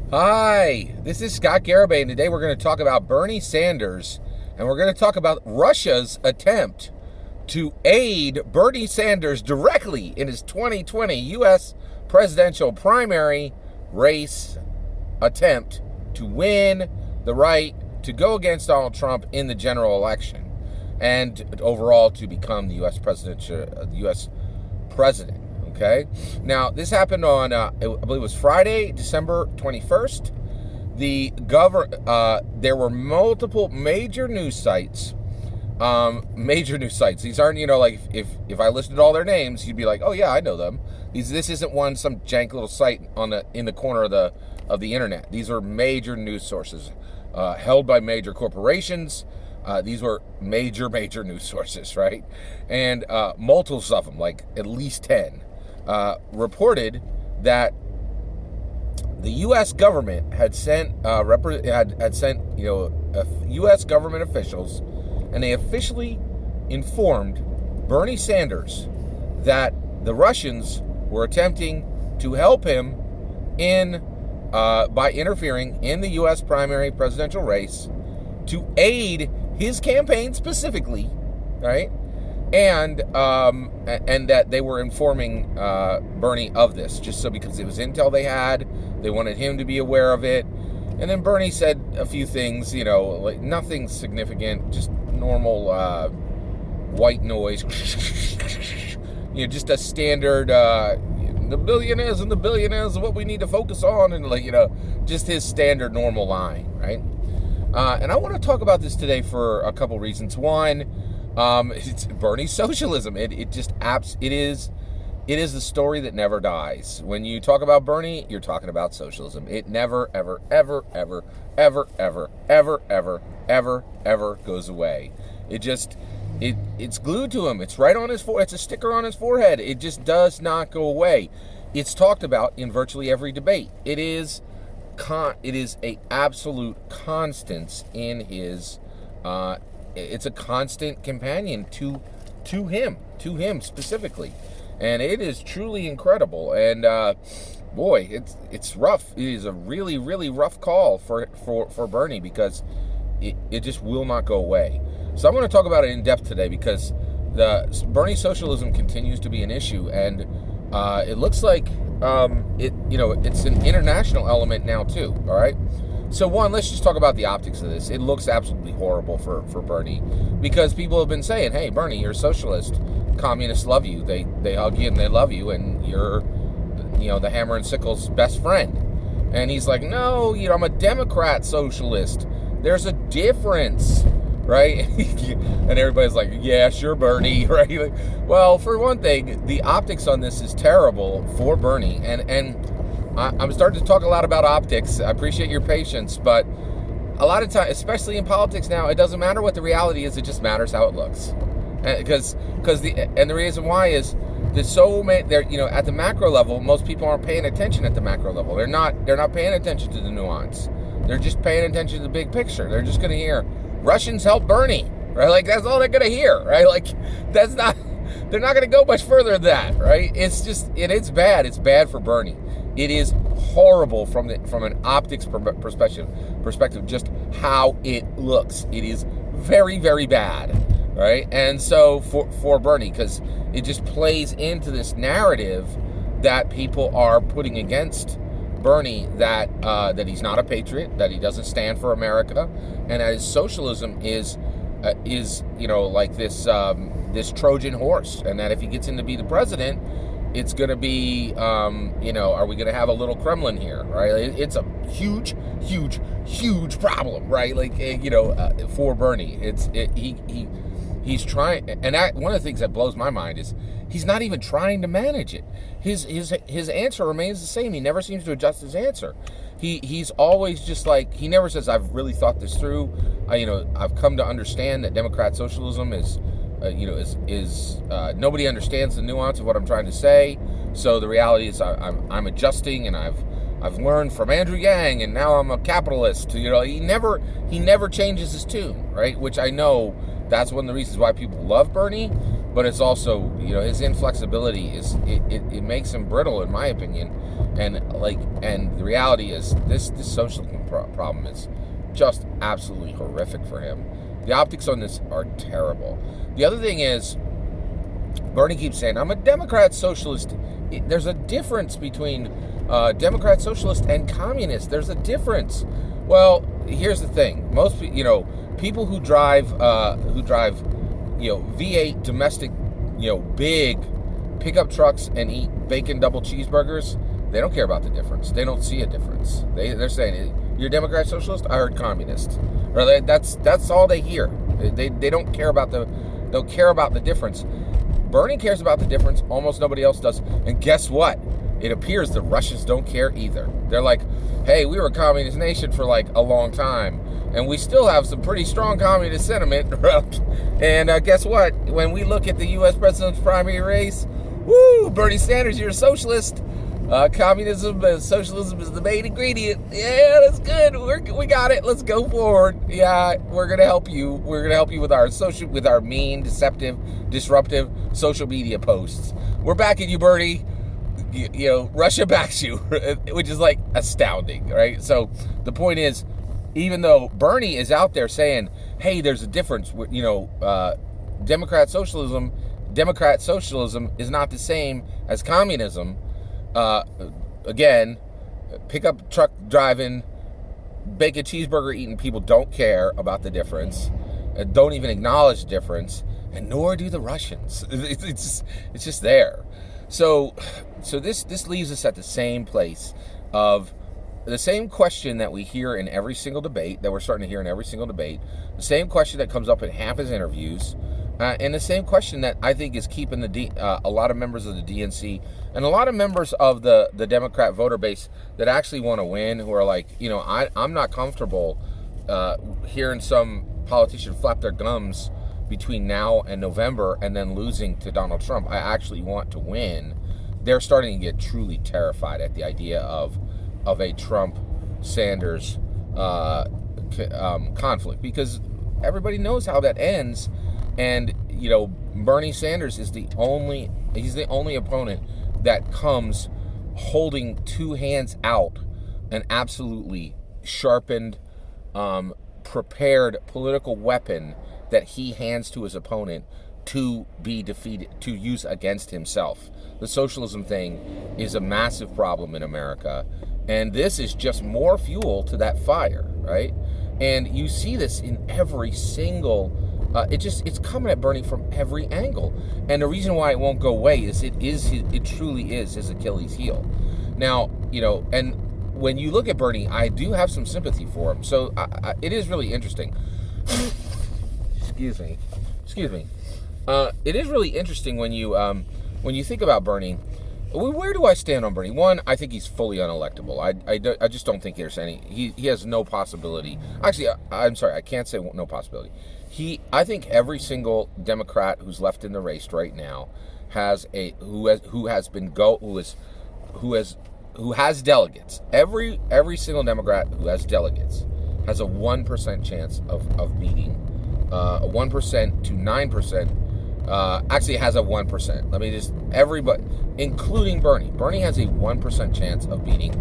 Hi, this is Scott Garibay, and today we're going to talk about Bernie Sanders, and we're going to talk about Russia's attempt to aid Bernie Sanders directly in his 2020 U.S. presidential primary race attempt to win the right to go against Donald Trump in the general election and overall to become the U.S. president. Okay. Now, this happened on, I believe it was Friday, December 21st. There were multiple major news sites. These aren't, like if I listed all their names, you'd be like, oh yeah, I know them. This isn't some jank little site in the corner of the internet. These are major news sources, held by major corporations. These were major news sources, right? And multiples of them, like at least 10. Reported that the U.S. government had sent U.S. government officials, and they officially informed Bernie Sanders that the Russians were attempting to help him by interfering in the U.S. primary presidential race to aid his campaign specifically, right? And that they were informing Bernie of this, just so because it was intel they wanted him to be aware of it. And then Bernie said a few things, like nothing significant, just normal white noise, just a standard. The billionaires and the billionaires are what we need to focus on, and just his standard normal line, right? And I want to talk about this today for a couple reasons. One, it's Bernie's socialism. It is the story that never dies. When you talk about Bernie, you're talking about socialism. It never, ever, ever, ever, ever, ever, ever, ever, ever, ever goes away. It's glued to him. It's right on his forehead. It's a sticker on his forehead. It just does not go away. It's talked about in virtually every debate. It is a absolute constance in his. It's a constant companion to him specifically, and it is truly incredible. And boy, it's rough. It is a really, really rough call for Bernie, because it just will not go away. So I'm going to talk about it in depth today, because the Bernie socialism continues to be an issue, and it looks like it's an international element now too. All right. So one, let's just talk about the optics of this. It looks absolutely horrible for Bernie, because people have been saying, hey, Bernie, you're a socialist. Communists love you. They hug you and they love you, and you're, the hammer and sickle's best friend. And he's like, no, I'm a Democrat socialist. There's a difference, right? And everybody's like, yeah, sure, Bernie, right? Well, for one thing, the optics on this is terrible for Bernie, and I'm starting to talk a lot about optics. I appreciate your patience, but a lot of times, especially in politics now, it doesn't matter what the reality is. It just matters how it looks. Because the reason why is there's so many. At the macro level, most people aren't paying attention at the macro level. They're not paying attention to the nuance. They're just paying attention to the big picture. They're just going to hear Russians help Bernie, right? Like, that's all they're going to hear, right? Like, that's not. They're not going to go much further than that, right? It's bad. It's bad for Bernie. It is horrible from an optics perspective, just how it looks. It is very, very bad, right? And so for Bernie, because it just plays into this narrative that people are putting against Bernie, that he's not a patriot, that he doesn't stand for America, and that his socialism is like this Trojan horse, and that if he gets in to be the president, it's going to be, are we going to have a little Kremlin here, right? It's a huge, huge, huge problem, right? Like, for Bernie, he's trying, and one of the things that blows my mind is he's not even trying to manage it. His answer remains the same. He never seems to adjust his answer. He's always just like, he never says, I've really thought this through. I've come to understand that Democrat socialism is nobody understands the nuance of what I'm trying to say. So the reality is I'm adjusting, and I've learned from Andrew Yang, and now I'm a capitalist. He never changes his tune, right? Which I know that's one of the reasons why people love Bernie. but it's also, you know, his inflexibility it makes him brittle, in my opinion. And the reality is this socialism problem is just absolutely horrific for him. The optics on this are terrible. The other thing is, Bernie keeps saying, I'm a Democrat socialist. There's a difference between Democrat socialist and communist. There's a difference. Well, here's the thing. Most people who drive V8 domestic, big pickup trucks and eat bacon double cheeseburgers, they don't care about the difference. They don't see a difference. They're saying, you're a Democrat socialist? I heard communist. Or that's all they hear. They don't care about the difference. Bernie cares about the difference. Almost nobody else does. And guess what? It appears the Russians don't care either. They're like, hey, we were a communist nation for like a long time, and we still have some pretty strong communist sentiment. And guess what? When we look at the U.S. president's primary race, woo, Bernie Sanders, you're a socialist. Communism and socialism is the main ingredient. Yeah, that's good. We got it. Let's go forward. Yeah, we're gonna help you. We're gonna help you with our mean, deceptive, disruptive social media posts. We're backing you, Bernie. Russia backs you, which is like astounding, right? So the point is, even though Bernie is out there saying, hey, there's a difference, Democrat socialism is not the same as communism. Again, pickup truck driving, bacon cheeseburger eating people don't care about the difference, don't even acknowledge the difference, and nor do the Russians. It's just there. So this leaves us at the same place of the same question that we hear in every single debate, that we're starting to hear in every single debate, the same question that comes up in half his interviews, and the same question that I think is keeping a lot of members of the DNC and a lot of members of the Democrat voter base that actually want to win, who are like, I'm not comfortable hearing some politician flap their gums between now and November and then losing to Donald Trump. I actually want to win. They're starting to get truly terrified at the idea of a Trump-Sanders conflict, because everybody knows how that ends. And Bernie Sanders is the only opponent that comes holding two hands out, an absolutely sharpened, prepared political weapon that he hands to his opponent to be defeated, to use against himself. The socialism thing is a massive problem in America, and this is just more fuel to that fire, right? And you see this in every single it's coming at Bernie from every angle. And the reason why it won't go away is it truly is his Achilles heel. Now, and when you look at Bernie, I do have some sympathy for him. So it is really interesting. Excuse me. It is really interesting when you think about Bernie. Where do I stand on Bernie? One, I think he's fully unelectable. I just don't think there's any. He has no possibility. Actually, I'm sorry, I can't say no possibility. I think every single Democrat who's left in the race right now who has delegates. Every single Democrat who has delegates has a 1% chance of beating, a 1% to 9%. Actually, has a 1%. Let me just everybody, including Bernie. Bernie has a 1% chance of beating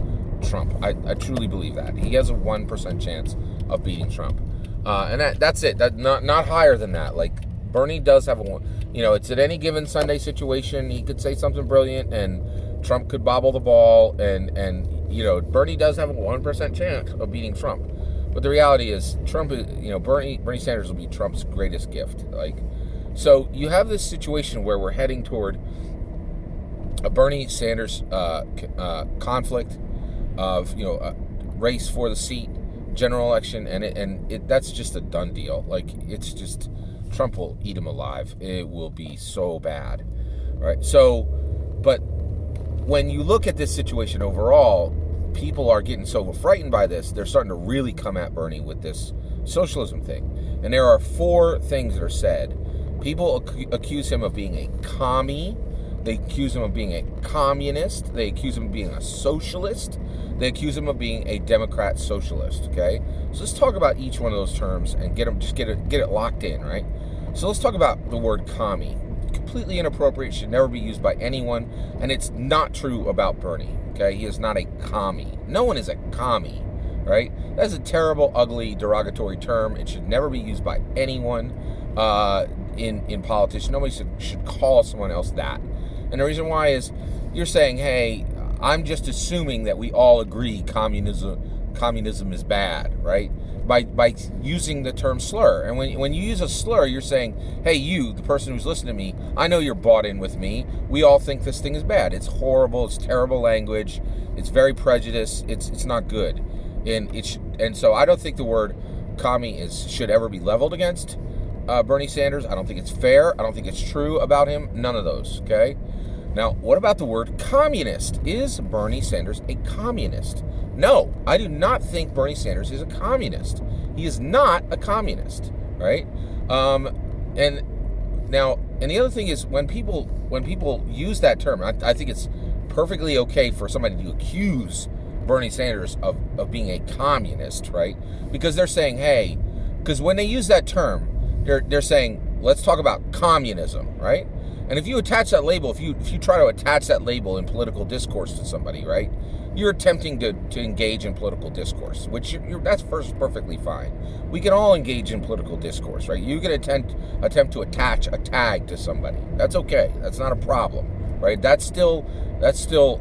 Trump. I truly believe that he has a 1% chance of beating Trump. And that's it. That not higher than that. Like, Bernie does have it's at any given Sunday situation. He could say something brilliant, and Trump could bobble the ball, and Bernie does have a 1% chance of beating Trump. But the reality is, Trump is, Bernie Sanders will be Trump's greatest gift. So you have this situation where we're heading toward a Bernie Sanders conflict of a race for the seat. General election, and that's just a done deal. It's just Trump will eat him alive. It will be so bad, right? So, but when you look at this situation overall, people are getting so frightened by this, they're starting to really come at Bernie with this socialism thing. And there are 4 things that are said. People accuse him of being a commie. They accuse him of being a communist. They accuse him of being a socialist. They accuse him of being a Democrat socialist, okay? So let's talk about each one of those terms and get it locked in, right? So let's talk about the word commie. completely inappropriate, should never be used by anyone, and it's not true about Bernie, okay? He is not a commie. No one is a commie, right? That's a terrible, ugly, derogatory term. It should never be used by anyone in politics. Nobody should call someone else that. And the reason why is you're saying, hey, I'm just assuming that we all agree communism is bad, right? By using the term slur. And when you use a slur, you're saying, hey, you, the person who's listening to me, I know you're bought in with me. We all think this thing is bad. It's horrible. It's terrible language. It's very prejudiced. It's not good. And so I don't think the word commie should ever be leveled against Bernie Sanders. I don't think it's fair. I don't think it's true about him. None of those, okay? Now, what about the word communist? Is Bernie Sanders a communist? No, I do not think Bernie Sanders is a communist. He is not a communist, right? And the other thing is when people use that term, I think it's perfectly okay for somebody to accuse Bernie Sanders of being a communist, right? Because they're saying, hey, because when they use that term, they're saying, let's talk about communism, right? And if you attach that label, if you try to attach that label in political discourse to somebody, right, you're attempting to engage in political discourse, which that's perfectly fine. We can all engage in political discourse, right? You can attempt to attach a tag to somebody. That's okay. That's not a problem, right? That's still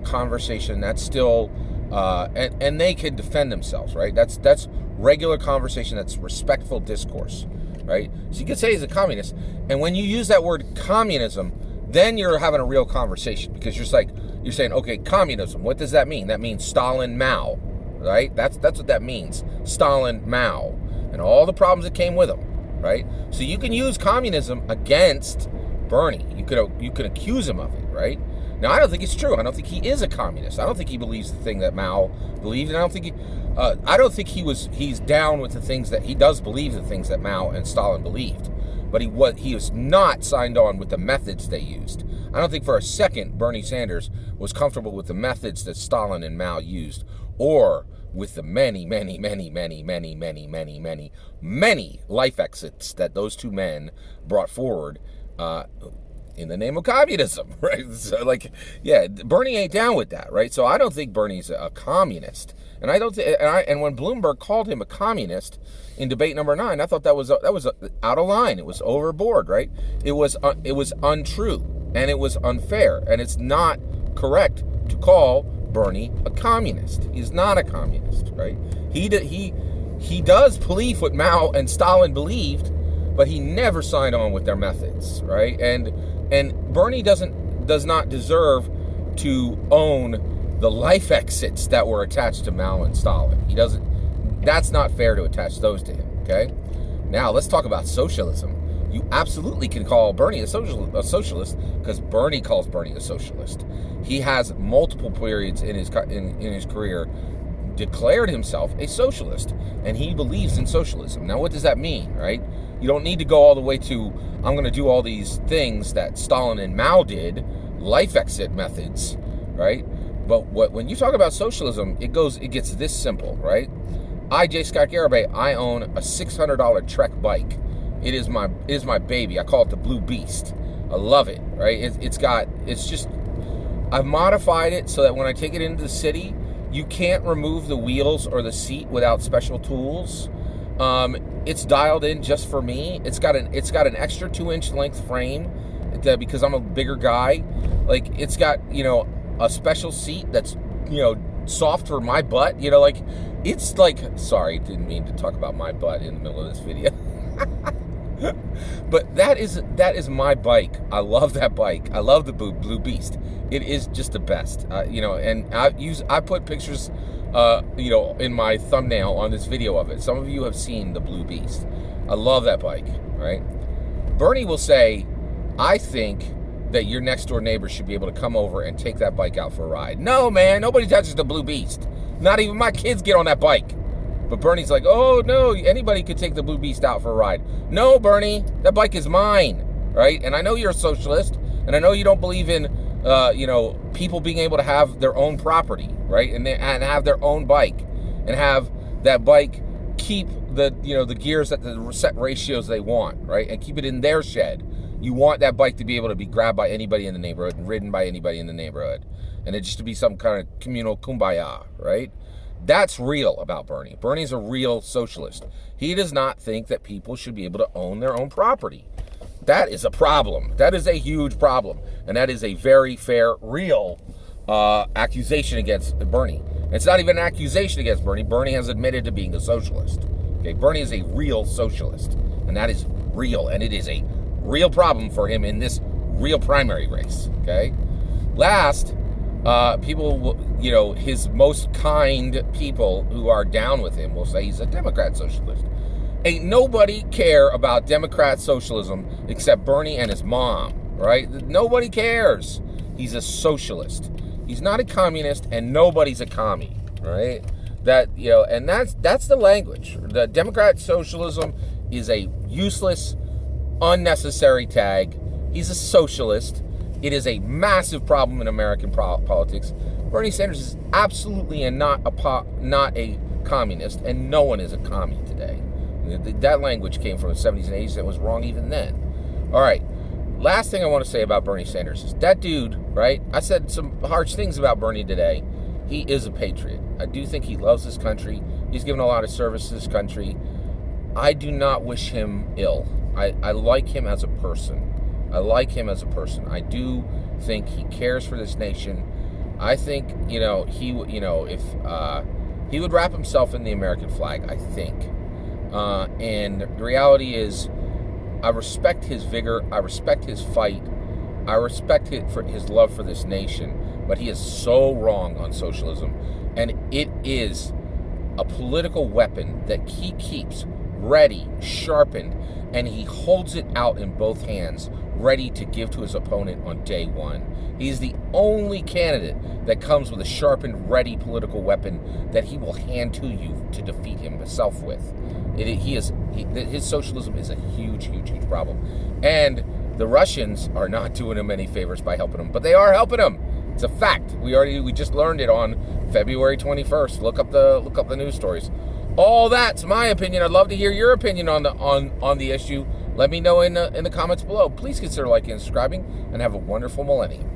conversation. That's still and they can defend themselves, right? That's regular conversation. That's respectful discourse, right? So you could say he's a communist, and when you use that word communism, then you're having a real conversation, because you're saying, okay, communism, what does that mean? That means Stalin, Mao, right? That's what that means, Stalin, Mao, and all the problems that came with them, right? So you can use communism against Bernie. You could accuse him of it, right? Now, I don't think it's true. I don't think he is a communist. I don't think he believes the thing that Mao believed, and I don't think he's down with the things that he does believe, the things that Mao and Stalin believed. But he was not signed on with the methods they used. I don't think for a second Bernie Sanders was comfortable with the methods that Stalin and Mao used, or with the many life exits that those two men brought forward in the name of communism, right? So, Bernie ain't down with that, right? So I don't think Bernie's a communist, and I don't and when Bloomberg called him a communist in debate number 9, I thought that was out of line. It was overboard, right? It was untrue, and it was unfair, and it's not correct to call Bernie a communist. He's not a communist, right? He does believe what Mao and Stalin believed, but he never signed on with their methods, right? And Bernie does not deserve to own the life exits that were attached to Mao and Stalin. He doesn't. That's not fair to attach those to him, okay? Now, let's talk about socialism. You absolutely can call Bernie a socialist, because Bernie calls Bernie a socialist. He has multiple periods in his career declared himself a socialist, and he believes in socialism. Now, what does that mean, right? You don't need to go all the way to, I'm going to do all these things that Stalin and Mao did, life exit methods, right? But when you talk about socialism, it gets this simple, right? I, J. Scott Garibay, I own a $600 Trek bike. It is my baby. I call it the Blue Beast. I love it, right? I've modified it so that when I take it into the city, you can't remove the wheels or the seat without special tools. It's dialed in just for me. It's got an extra 2-inch length frame because I'm a bigger guy. Like, it's got, a special seat that's, soft for my butt. It's like, sorry, didn't mean to talk about my butt in the middle of this video. But that is my bike. I love that bike. I love the Blue Beast. It is just the best. And I put pictures in my thumbnail on this video of it. Some of you have seen the Blue Beast. I love that bike, right? Bernie will say, I think that your next door neighbor should be able to come over and take that bike out for a ride. No, man, nobody touches the Blue Beast. Not even my kids get on that bike. But Bernie's like, oh, no, anybody could take the Blue Beast out for a ride. No, Bernie, that bike is mine, right? And I know you're a socialist, and I know you don't believe in, people being able to have their own property, right? And have their own bike, and have that bike keep the gears at the set ratios they want, right? And keep it in their shed. You want that bike to be able to be grabbed by anybody in the neighborhood and ridden by anybody in the neighborhood. And it just to be some kind of communal kumbaya, right? That's real about Bernie. Bernie's a real socialist. He does not think that people should be able to own their own property. That is a problem. That is a huge problem. And that is a very fair, real accusation against Bernie. It's not even an accusation against Bernie. Bernie has admitted to being a socialist. Okay, Bernie is a real socialist. And that is real. And it is a real problem for him in this real primary race. Okay? Last, people, his most kind people who are down with him will say he's a Democrat socialist. Ain't nobody care about Democrat socialism except Bernie and his mom, right? Nobody cares. He's a socialist. He's not a communist, and nobody's a commie, right? And that's the language. The Democrat socialism is a useless, unnecessary tag. He's a socialist. It is a massive problem in American politics. Bernie Sanders is absolutely not a communist, and no one is a commie today. That language came from the 70s and 80s. That was wrong even then. All right. Last thing I want to say about Bernie Sanders is that dude, right? I said some harsh things about Bernie today. He is a patriot. I do think he loves this country. He's given a lot of service to this country. I do not wish him ill. I like him as a person. I do think he cares for this nation. I think, if he would wrap himself in the American flag, I think. And the reality is, I respect his vigor. I respect his fight. I respect his love for this nation. But he is so wrong on socialism. And it is a political weapon that he keeps ready, sharpened, and he holds it out in both hands, ready to give to his opponent on day one. He's the only candidate that comes with a sharpened, ready political weapon that he will hand to you to defeat himself with. His socialism is a huge, huge, huge problem. And the Russians are not doing him any favors by helping him, but they are helping him. It's a fact. We just learned it on February 21st. Look up the news stories. All that's my opinion. I'd love to hear your opinion on the issue. Let me know in the comments below. Please consider liking and subscribing, and have a wonderful millennium.